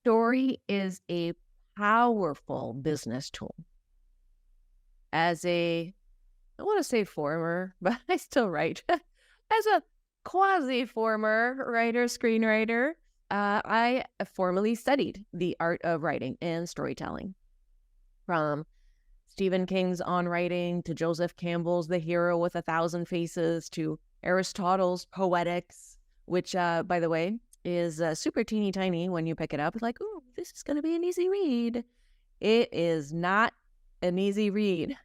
Story is a powerful business tool. As I want to say former, but I still write. As a quasi-former writer-screenwriter, I formally studied the art of writing and storytelling. From Stephen King's On Writing to Joseph Campbell's The Hero with a Thousand Faces to Aristotle's Poetics, which, by the way, is super teeny tiny when you pick it up. It's like, ooh, this is going to be an easy read. It is not an easy read.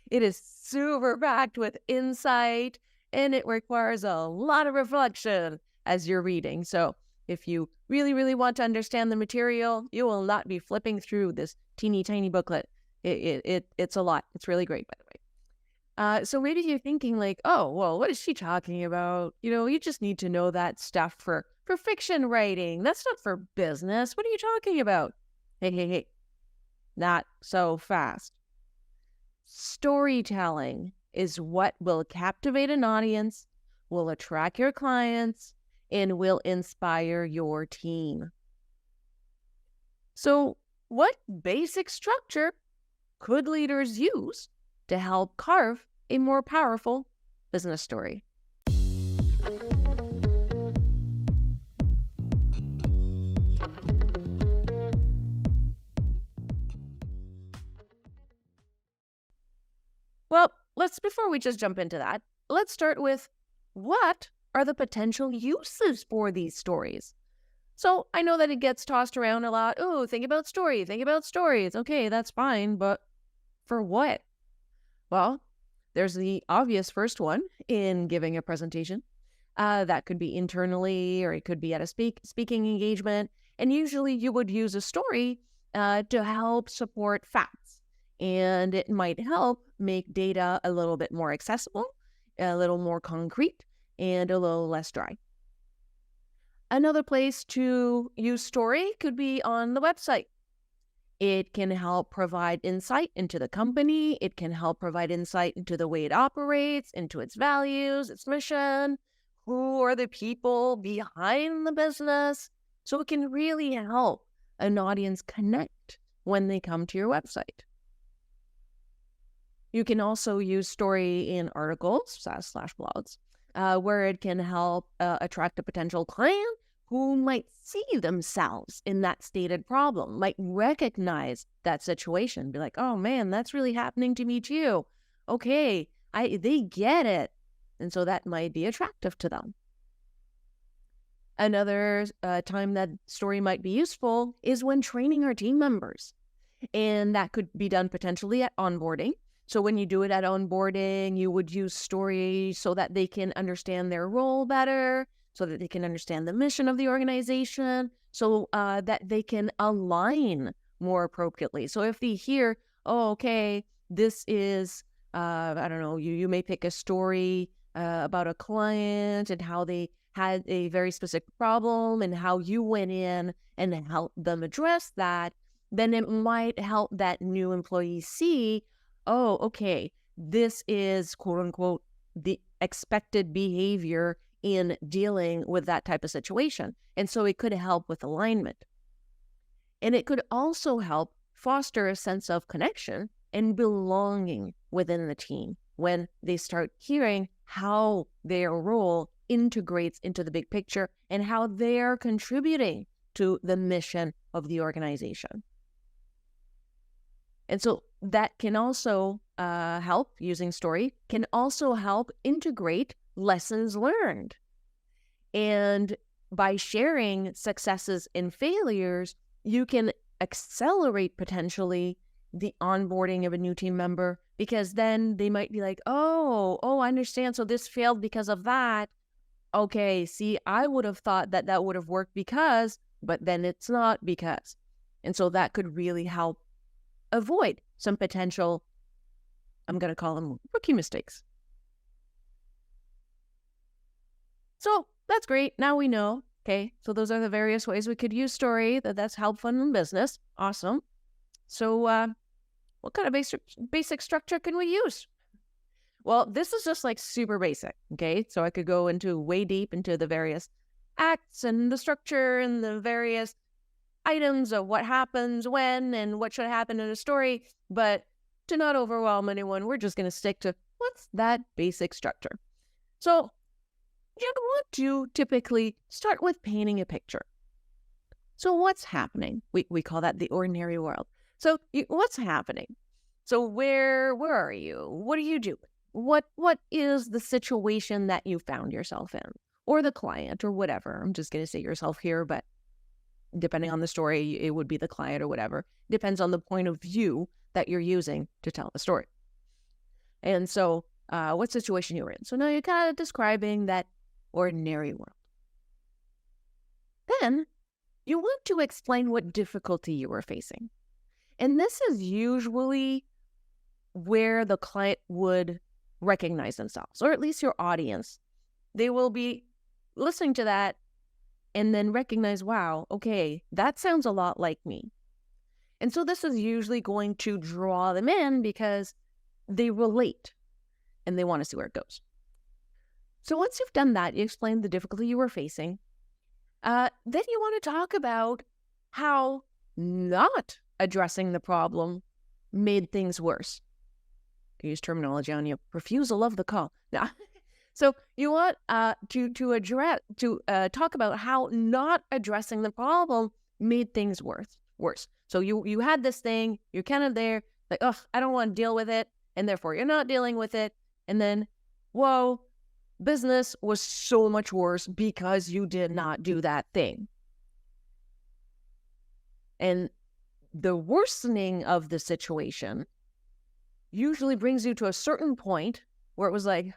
It is super packed with insight and it requires a lot of reflection as you're reading. So if you really, really want to understand the material, you will not be flipping through this teeny tiny booklet. It's a lot. It's really great, by the way. So maybe you're thinking like, oh, well, what is she talking about? You just need to know that stuff for fiction writing. That's not for business. What are you talking about? Hey. Not so fast. Storytelling is what will captivate an audience, will attract your clients, and will inspire your team. So, what basic structure could leaders use to help carve a more powerful business story? Well, before we just jump into that, let's start with what are the potential uses for these stories? So I know that it gets tossed around a lot. Oh, think about stories. Okay, that's fine, but for what? Well, there's the obvious first one in giving a presentation. That could be internally or it could be at a speaking engagement. And usually you would use a story to help support facts. And it might help make data a little bit more accessible, a little more concrete, and a little less dry. Another place to use story could be on the website. It can help provide insight into the company. It can help provide insight into the way it operates, into its values, its mission, who are the people behind the business. So it can really help an audience connect when they come to your website. You can also use story in articles, /blogs, where it can help attract a potential client who might see themselves in that stated problem, might recognize that situation, be like, oh man, that's really happening to me too. Okay, they get it. And so that might be attractive to them. Another time that story might be useful is when training our team members. And that could be done potentially at onboarding. So when you do it at onboarding, you would use story so that they can understand their role better, so that they can understand the mission of the organization, so that they can align more appropriately. So if they hear, oh, okay, this is, I don't know, you may pick a story about a client and how they had a very specific problem and how you went in and helped them address that, then it might help that new employee see, oh, okay, this is, quote unquote, the expected behavior in dealing with that type of situation. And so it could help with alignment. And it could also help foster a sense of connection and belonging within the team when they start hearing how their role integrates into the big picture and how they're contributing to the mission of the organization. And so that can also help, using story, can also help integrate lessons learned. And by sharing successes and failures, you can accelerate potentially the onboarding of a new team member, because then they might be like, oh, I understand. So this failed because of that. Okay, see, I would have thought that that would have worked because, but then it's not because. And so that could really help avoid some potential, I'm going to call them rookie mistakes. So that's great. Now we know. Okay, so those are the various ways we could use story that's helpful in business. Awesome. So what kind of basic structure can we use? Well, this is just like super basic. Okay, so I could go into way deep into the various acts and the structure and the various items of what happens when and what should happen in a story, but to not overwhelm anyone, we're just going to stick to what's that basic structure. So you want to typically start with painting a picture. So what's happening? We call that the ordinary world. So what's happening? So where are you? What are you doing? What is the situation that you found yourself in? Or the client or whatever. I'm just going to say yourself here, but depending on the story, it would be the client or whatever. Depends on the point of view that you're using to tell the story. And so what situation you're in. So now you're kind of describing that ordinary world. Then you want to explain what difficulty you were facing. And this is usually where the client would recognize themselves, or at least your audience. They will be listening to that and then recognize, wow, okay, that sounds a lot like me. And so this is usually going to draw them in because they relate and they want to see where it goes. So once you've done that, you explain the difficulty you were facing, then you want to talk about how not addressing the problem made things worse. I use terminology on you. Refusal of the call. Now, so you want to talk about how not addressing the problem made things worse. So you had this thing, you're kind of there, like, oh, I don't want to deal with it, and therefore you're not dealing with it. And then, whoa, business was so much worse because you did not do that thing. And the worsening of the situation usually brings you to a certain point where it was like,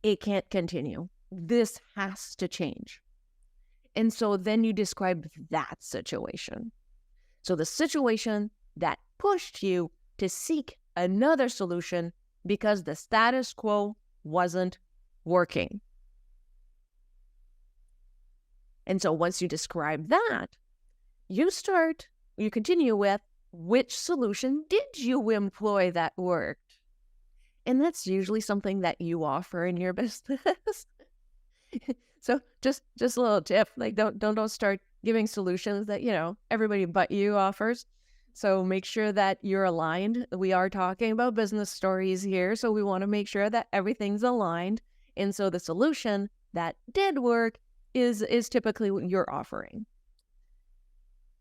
it can't continue. This has to change. And so then you describe that situation. So the situation that pushed you to seek another solution because the status quo wasn't working. And so once you describe that, you continue with, which solution did you employ that worked? And that's usually something that you offer in your business. So just a little tip, like don't start giving solutions that, everybody but you offers. So make sure that you're aligned. We are talking about business stories here, so we want to make sure that everything's aligned. And so the solution that did work is typically what you're offering.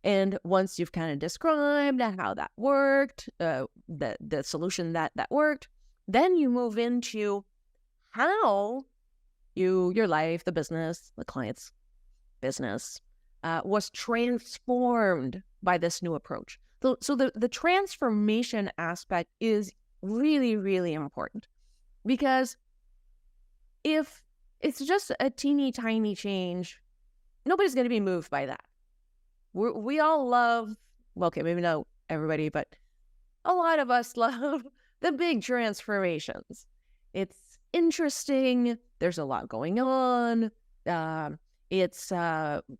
And once you've kind of described how that worked, the solution that worked, then you move into how your life, the business, the client's business was transformed by this new approach. So the transformation aspect is really, really important, because if it's just a teeny tiny change, nobody's going to be moved by that. We all love, well, okay, maybe not everybody, but a lot of us love the big transformations. It's interesting. There's a lot going on. It's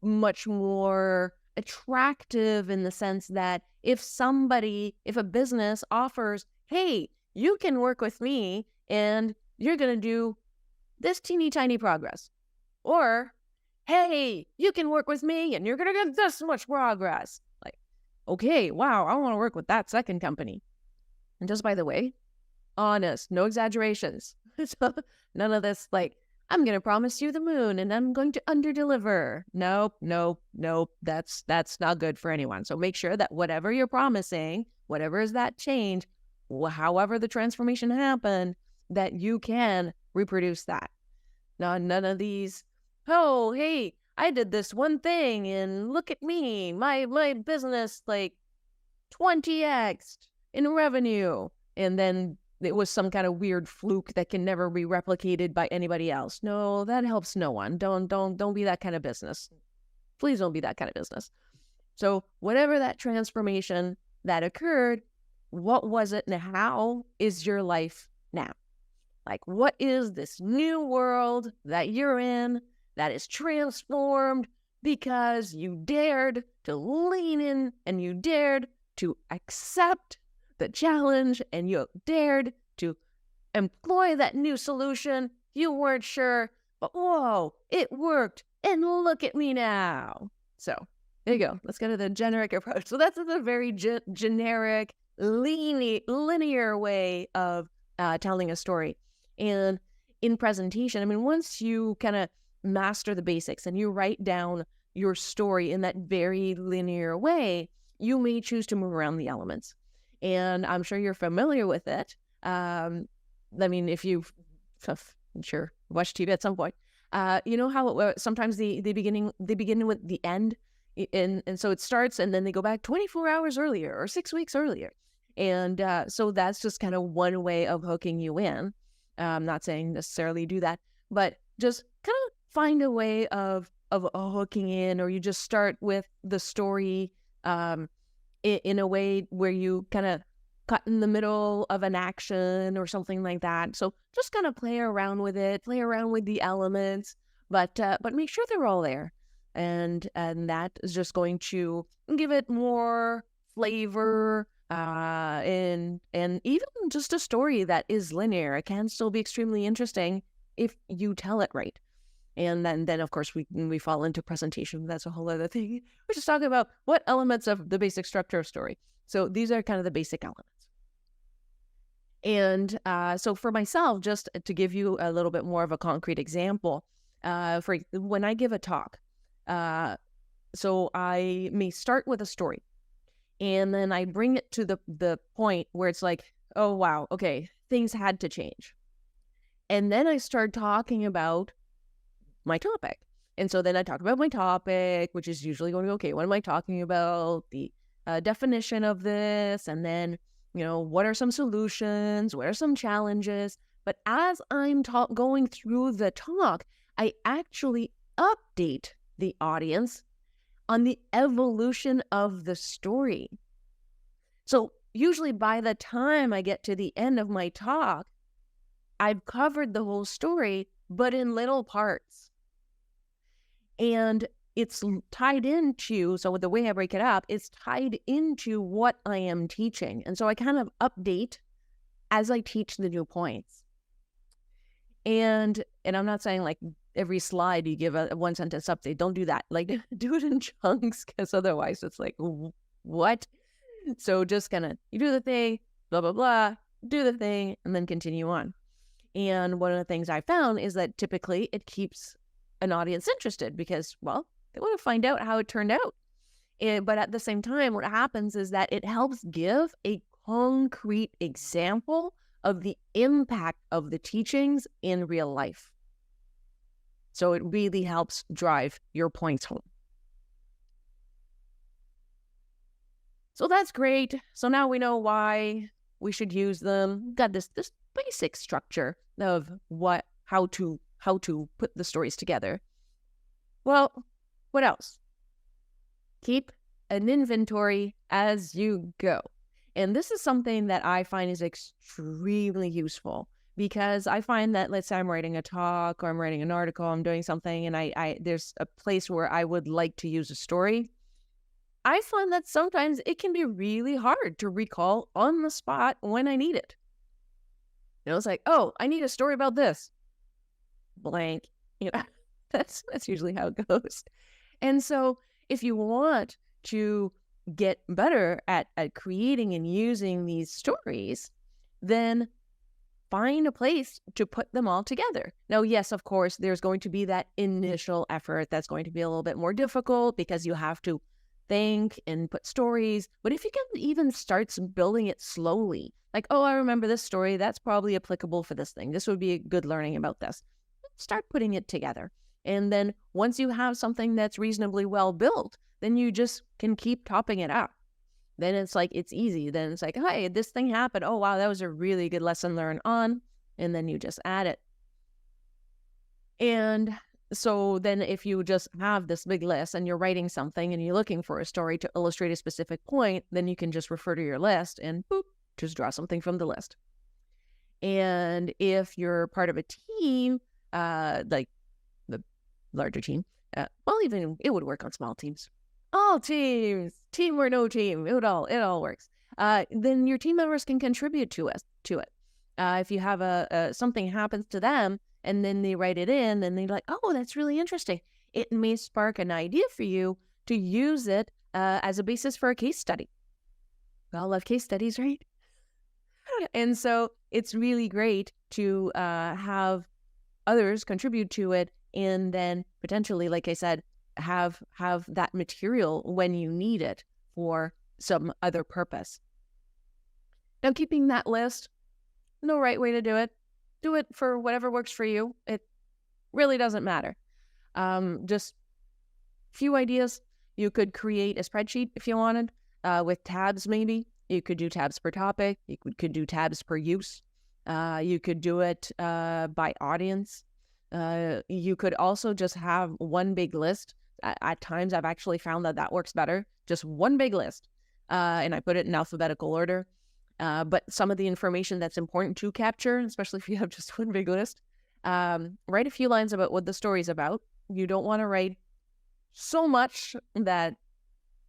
much more attractive in the sense that if a business offers, hey, you can work with me and you're going to do this teeny tiny progress, or hey, you can work with me and you're going to get this much progress. Like, okay, wow, I want to work with that second company. And just by the way, honest, no exaggerations. So none of this like, I'm going to promise you the moon and I'm going to underdeliver. Nope. That's not good for anyone. So make sure that whatever you're promising, whatever is that change, however the transformation happened, that you can reproduce that. Now, none of these, oh, hey, I did this one thing and look at me, my business like 20x in revenue. And then it was some kind of weird fluke that can never be replicated by anybody else. No, that helps no one. Don't be that kind of business. Please don't be that kind of business. So whatever that transformation that occurred, what was it and how is your life now? Like, what is this new world that you're in that is transformed because you dared to lean in and you dared to accept the challenge and you dared to employ that new solution? You weren't sure, but whoa, it worked. And look at me now. So There you go. Let's go to the generic approach. So that's a very generic, linear way of telling a story. And in presentation, I mean, once you kind of master the basics and you write down your story in that very linear way, you may choose to move around the elements. And I'm sure you're familiar with it. I mean, if you've, I'm sure, watched TV at some point, you know how sometimes they begin with the end, and so it starts and then they go back 24 hours earlier or 6 weeks earlier. And so that's just kind of one way of hooking you in. I'm not saying necessarily do that, but just kind of find a way of hooking in, or you just start with the story in a way where you kind of cut in the middle of an action or something like that. So just kind of play around with it, play around with the elements, but make sure they're all there. And that is just going to give it more flavor, and even just a story that is linear. It can still be extremely interesting if you tell it right. And then of course, we fall into presentation. That's a whole other thing. We're just talking about what elements of the basic structure of story. So these are kind of the basic elements. And so for myself, just to give you a little bit more of a concrete example, for when I give a talk, so I may start with a story, and then I bring it to the point where it's like, oh, wow, okay, things had to change. And then I start talking about my topic. And so then I talk about my topic, which is usually going to, okay, what am I talking about? The definition of this, and then, you know, what are some solutions? What are some challenges? But as I'm going through the talk, I actually update the audience on the evolution of the story. So usually by the time I get to the end of my talk, I've covered the whole story, but in little parts. And it's tied into, so the way I break it up, it's tied into what I am teaching. And so I kind of update as I teach the new points. And I'm not saying like every slide you give a one sentence update. Don't do that. Like do it in chunks, because otherwise it's like, what? So just kind of, you do the thing, blah, blah, blah, do the thing, and then continue on. And one of the things I found is that typically it keeps an audience interested because, well, they want to find out how it turned out. But at the same time, what happens is that it helps give a concrete example of the impact of the teachings in real life. So it really helps drive your points home. So that's great. So now we know why we should use them. We've got this basic structure of how to put the stories together. Well, what else? Keep an inventory as you go. And this is something that I find is extremely useful, because I find that, let's say I'm writing a talk or I'm writing an article, I'm doing something, and I there's a place where I would like to use a story. I find that sometimes it can be really hard to recall on the spot when I need it. You know, it's like, oh, I need a story about this. Blank. You know, that's usually how it goes. And so if you want to get better at creating and using these stories, then find a place to put them all together. Now, yes, of course, there's going to be that initial effort that's going to be a little bit more difficult because you have to think and put stories. But if you can even start building it slowly, like, oh, I remember this story, that's probably applicable for this thing. This would be good learning about this. Start putting it together. And then once you have something that's reasonably well built, then you just can keep topping it up. Then it's like, it's easy. Then it's like, hey, this thing happened. Oh, wow, that was a really good lesson learned on. And then you just add it. And so then if you just have this big list and you're writing something and you're looking for a story to illustrate a specific point, then you can just refer to your list and boop, just draw something from the list. And if you're part of a team, like the larger team, well, even it would work on small teams. All teams, team or no team, it all works. Then your team members can contribute to it. If you have something happens to them and then they write it in, then they're like, oh, that's really interesting. It may spark an idea for you to use it as a basis for a case study. We all love case studies, right? And so it's really great to have others contribute to it, and then potentially, like I said, have that material when you need it for some other purpose. Now, keeping that list, no right way to do it. Do it for whatever works for you. It really doesn't matter. Just few ideas. You could create a spreadsheet if you wanted, with tabs maybe. You could do tabs per topic. You could do tabs per use. You could do it by audience. You could also just have one big list. At times, I've actually found that works better. Just one big list. And I put it in alphabetical order. But some of the information that's important to capture, especially if you have just one big list, write a few lines about what the story's about. You don't want to write so much that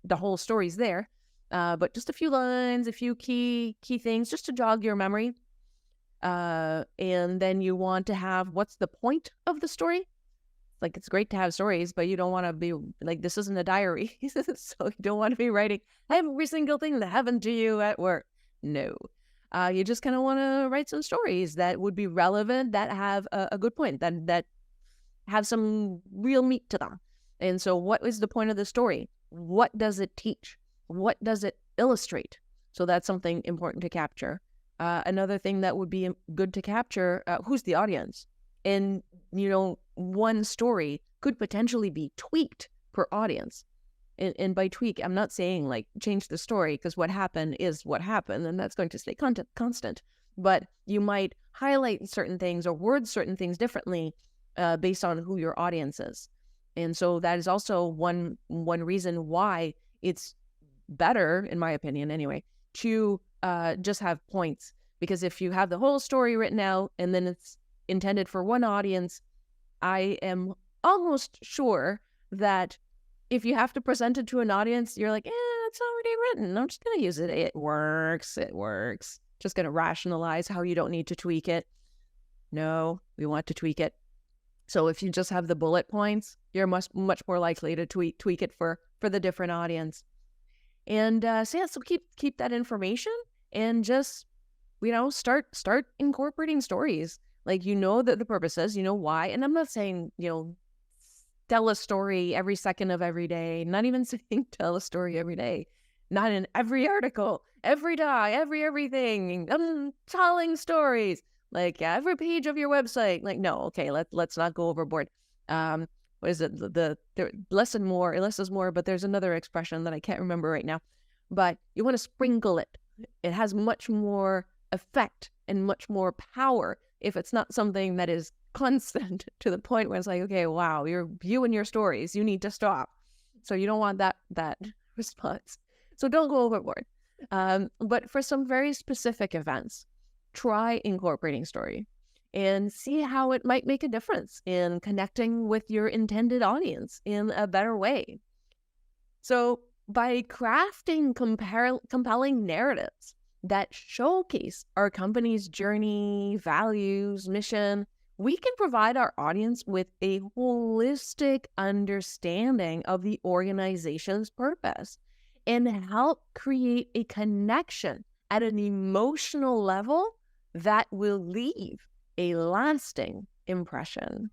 the whole story's there, but just a few lines, a few key things just to jog your memory. And then you want to have, what's the point of the story? Like, it's great to have stories, but you don't want to be like, this isn't a diary. So you don't want to be writing every single thing that happened to you at work. No. You just kind of want to write some stories that would be relevant, that have a good point, that have some real meat to them. And so what is the point of the story? What does it teach? What does it illustrate? So that's something important to capture. Another thing that would be good to capture, who's the audience? And, one story could potentially be tweaked per audience. And by tweak, I'm not saying like change the story, because what happened is what happened, and that's going to stay constant. But you might highlight certain things or word certain things differently based on who your audience is. And so that is also one reason why it's better, in my opinion anyway, to just have points. Because if you have the whole story written out and then it's intended for one audience, I am almost sure that if you have to present it to an audience, you're like, it's already written. I'm just going to use it. It works. Just going to rationalize how you don't need to tweak it. No, we want to tweak it. So if you just have the bullet points, you're much more likely to tweak it for the different audience. And so keep that information and just, start incorporating stories. Like, that the purpose is, why. And I'm not saying, tell a story every second of every day. Not even saying tell a story every day. Not in every article, every day, everything. I'm telling stories. Like every page of your website. Like, no, okay, let's not go overboard. What is it? The less is more, but there's another expression that I can't remember right now. But you want to sprinkle it. It has much more effect and much more power if it's not something that is constant to the point where it's like, okay, wow, you and your stories, you need to stop. So you don't want that response. So don't go overboard. But for some very specific events, try incorporating story and see how it might make a difference in connecting with your intended audience in a better way. So by crafting compelling narratives that showcase our company's journey, values, mission, we can provide our audience with a holistic understanding of the organization's purpose and help create a connection at an emotional level that will leave a lasting impression.